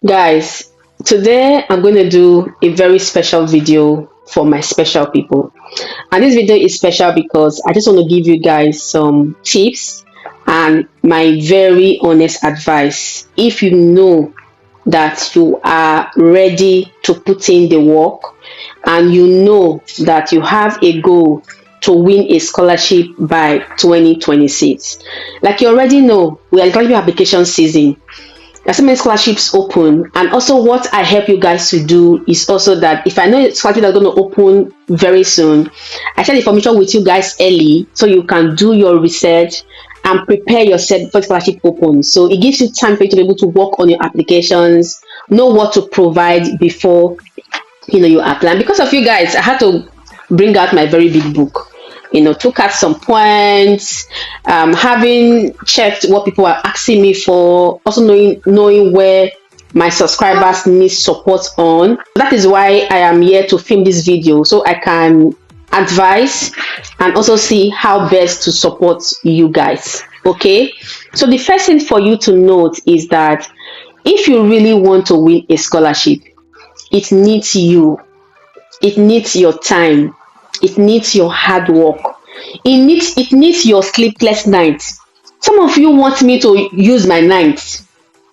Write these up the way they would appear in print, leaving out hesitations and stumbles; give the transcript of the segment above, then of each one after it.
Guys, today I'm going to do a very special video for my special people. And this video is special because I just want to give you guys some tips and my very honest advice. If you know that you are ready to put in the work and you know that you have a goal to win a scholarship by 2026, like you already know, we are in application season. There's so many scholarships open, and also what I help you guys to do is also that if I know scholarships are going to open very soon, I share the information with you guys early so you can do your research and prepare yourself before the scholarship opens. So it gives you time for you to be able to work on your applications, know what to provide before you apply. And because of you guys, I had to bring out my very big book. Took out some points, having checked what people are asking me for, also knowing where my subscribers need support on. That is why I am here to film this video, so I can advise and also see how best to support you guys. Okay, so the first thing for you to note is that if you really want to win a scholarship, it needs you, it needs your time, it needs your hard work, it needs your sleepless nights. Some of you want me to use my nights,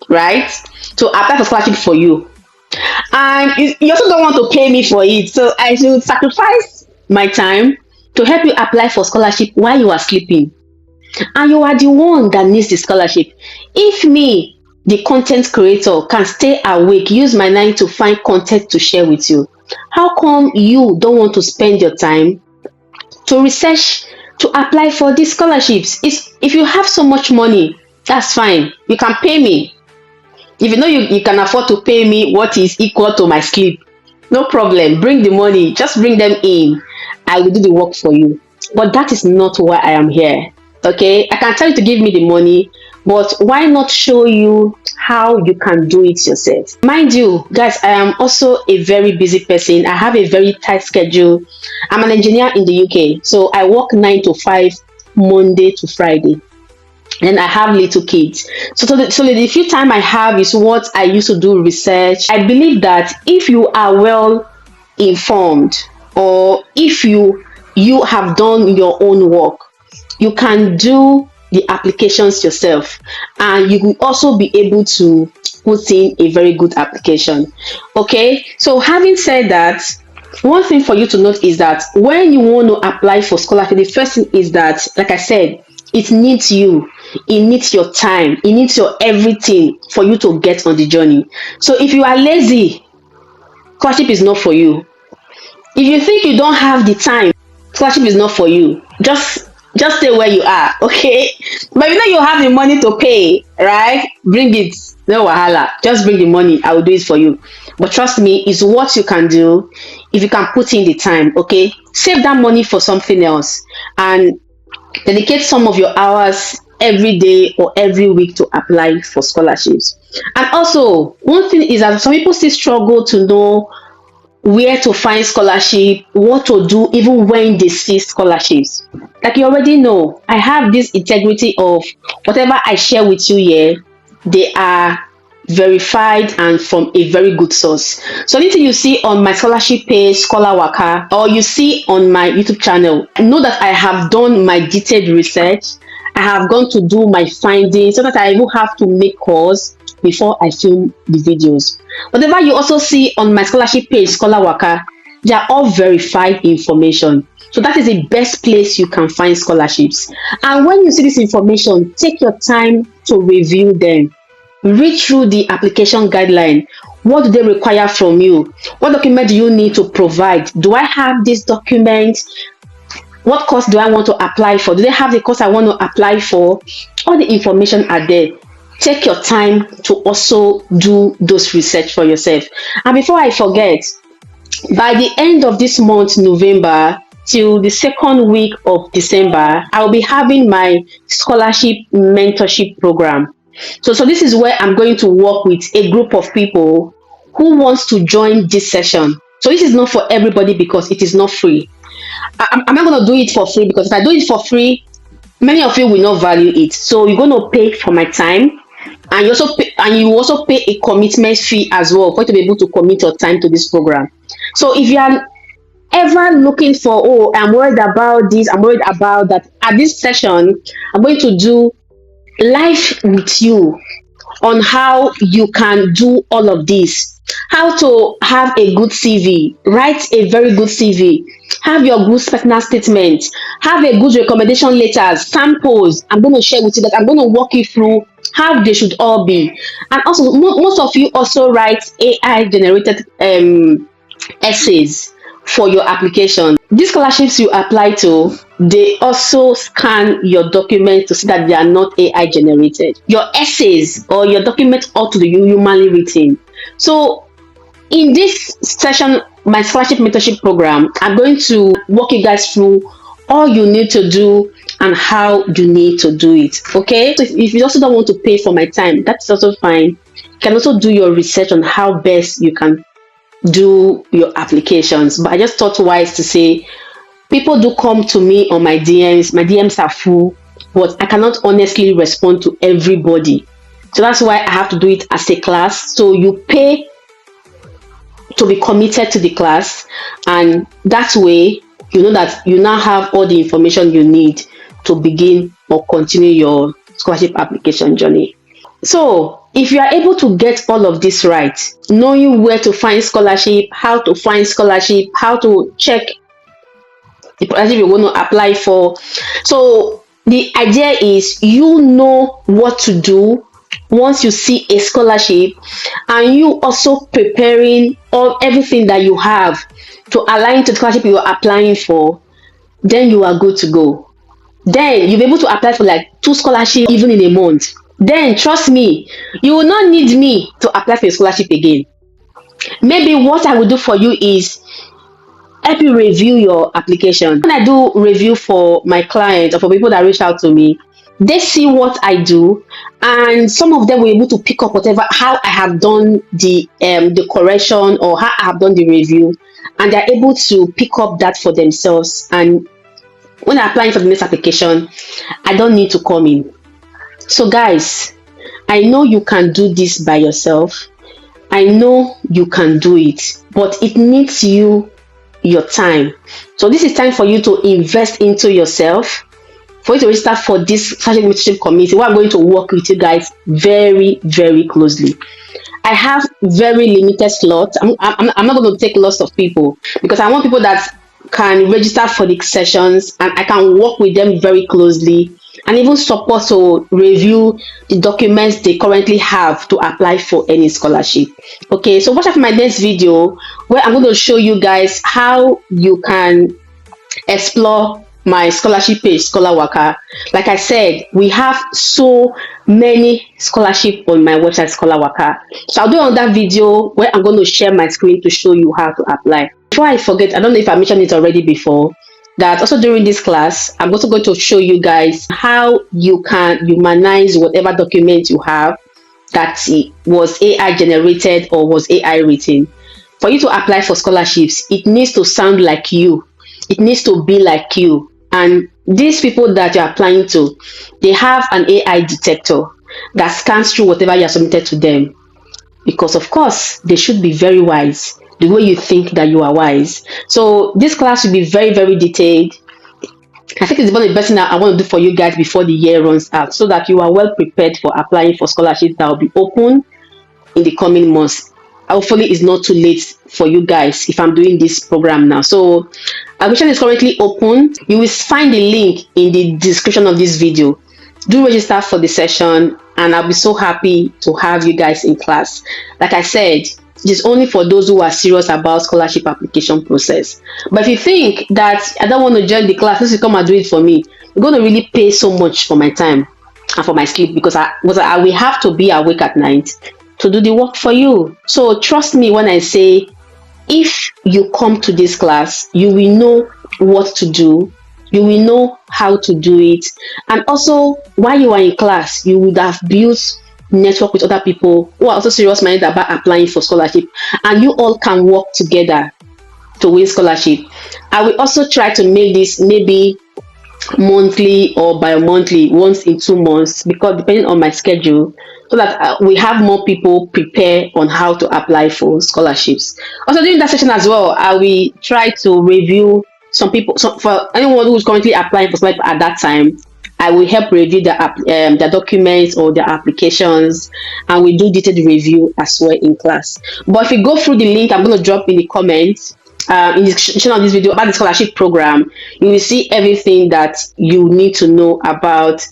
right, to apply for scholarship for you, and you also don't want to pay me for it, so I should sacrifice my time to help you apply for scholarship while you are sleeping, and you are the one that needs the scholarship. If me, the content creator, can stay awake, use my night to find content to share with you, how come you don't want to spend your time to research to apply for these scholarships? If you have so much money, that's fine, you can pay me. If you know you can afford to pay me what is equal to my sleep, no problem, bring the money, just bring them in, I will do the work for you. But that is not why I am here. Okay, I can tell you to give me the money, but why not show you how you can do it yourself? Mind you, guys, I am also a very busy person. I have a very tight schedule. I'm an engineer in the UK, so I work 9 to 5 Monday to Friday, and I have little kids. So the few time I have is what I used to do research. I believe that if you are well informed, or if you have done your own work, you can do the applications yourself, and you will also be able to put in a very good application. Okay, so having said that, one thing for you to note is that when you want to apply for scholarship, the first thing is that, like I said, it needs you, it needs your time, it needs your everything for you to get on the journey. So if you are lazy, scholarship is not for you. If you think you don't have the time, scholarship is not for you. Just stay where you are, okay? But you have the money to pay, right? Bring it, no wahala, just bring the money, I will do it for you. But trust me, it's what you can do if you can put in the time. Okay, save that money for something else and dedicate some of your hours every day or every week to apply for scholarships. And also, one thing is that some people still struggle to know where to find scholarship, what to do even when they see scholarships. Like you already know, I have this integrity of whatever I share with you here, they are verified and from a very good source. So anything you see on my scholarship page, Scholar Waka, or you see on my YouTube channel, know that I have done my detailed research. I have gone to do my findings so that I will have to make calls before I film the videos. Whatever you also see on my scholarship page, Scholar Waka, they are all verified information. So that is the best place you can find scholarships. And when you see this information, take your time to review them. Read through the application guideline. What do they require from you? What document do you need to provide? Do I have this document? What course do I want to apply for? Do they have the course I want to apply for? All the information are there. Take your time to also do those research for yourself. And before I forget, by the end of this month, November, till the second week of December, I'll be having my scholarship mentorship program. So this is where I'm going to work with a group of people who wants to join this session. So this is not for everybody because it is not free. I'm not going to do it for free, because if I do it for free, many of you will not value it. So you're going to pay for my time, and you also pay a commitment fee as well for you to be able to commit your time to this program. So if you are ever looking for, oh, I'm worried about this, I'm worried about that, at this session I'm going to do live with you on how you can do all of this, how to have a good CV, write a very good CV, have your good personal statement, have a good recommendation letters, samples. I'm going to share with you that. I'm going to walk you through how they should all be. And also, most of you also write AI generated essays for your application. These scholarships you apply to, they also scan your document to see that they are not AI generated. Your essays or your document ought to be humanly written. So in this session, my scholarship mentorship program, I'm going to walk you guys through all you need to do and how you need to do it. Okay, so if you also don't want to pay for my time, that's also fine. You can also do your research on how best you can do your applications. But I just thought wise to say, people do come to me on my DMs. My DMs are full, but I cannot honestly respond to everybody. So that's why I have to do it as a class. So you pay to be committed to the class, and that way you know that you now have all the information you need to begin or continue your scholarship application journey. So if you are able to get all of this right, knowing where to find scholarship, how to find scholarship, how to check the scholarship you want to apply for. So the idea is you know what to do once you see a scholarship, and you also preparing all everything that you have to align to the scholarship you are applying for, then you are good to go. Then you'll be able to apply for like 2 scholarships even in a month. Then trust me, you will not need me to apply for a scholarship again. Maybe what I will do for you is help you review your application. When I do review for my clients or for people that reach out to me, they see what I do, and some of them will be able to pick up whatever, how I have done the correction or how I have done the review, and they're able to pick up that for themselves. And when I'm applying for the next application, I don't need to come in. So guys, I know you can do this by yourself. I know you can do it, but it needs your time. So this is time for you to invest into yourself, for you to register for this scholarship mentorship community. We are going to work with you guys very, very closely. I have very limited slots. I'm not going to take lots of people, because I want people that can register for the sessions, and I can work with them very closely and even support to review the documents they currently have to apply for any scholarship. Okay, so watch out for my next video, where I'm going to show you guys how you can explore my scholarship page, ScholarWaka. Like I said, we have so many scholarship on my website, ScholarWaka. So I'll do another video where I'm going to share my screen to show you how to apply. Before I forget, I don't know if I mentioned it already before, that also during this class, I'm also going to show you guys how you can humanize whatever document you have that was AI generated or was AI written. For you to apply for scholarships, it needs to sound like you. It needs to be like you. And these people that you're applying to, they have an AI detector that scans through whatever you have submitted to them. Because of course, they should be very wise, the way you think that you are wise. So this class will be very, very detailed. I think it's one of the best things I want to do for you guys before the year runs out, so that you are well prepared for applying for scholarships that will be open in the coming months. Hopefully it's not too late for you guys if I'm doing this program now. So admission is currently open. You will find the link in the description of this video. Do register for the session, and I'll be so happy to have you guys in class. Like I said, it is only for those who are serious about scholarship application process. But if you think that I don't want to join the class, just come and do it for me, you're going to really pay so much for my time and for my sleep, because I will have to be awake at night to do the work for you. So trust me when I say, if you come to this class, you will know what to do, you will know how to do it, and also while you are in class, you would have built network with other people who are also serious minded about applying for scholarship, and you all can work together to win scholarship. I will also try to make this maybe monthly or bi-monthly, once in 2 months, because depending on my schedule. so that we have more people prepare on how to apply for scholarships. Also, during that session as well, I will try to review some people. So for anyone who is currently applying for scholarship at that time, I will help review the documents or the applications, and we do detailed review as well in class. But if you go through the link, I'm going to drop in the comments. In the description of this video about the scholarship program, you will see everything that you need to know about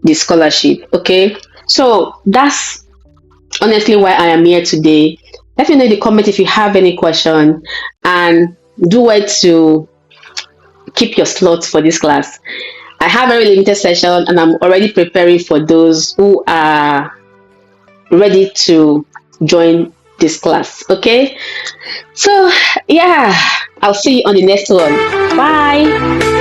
the scholarship. Okay, so that's honestly why I am here today. Let me know in the comment if you have any question, and do wait to keep your slots for this class. I have a very limited session, and I'm already preparing for those who are ready to join this class. Okay, so yeah, I'll see you on the next one. Bye.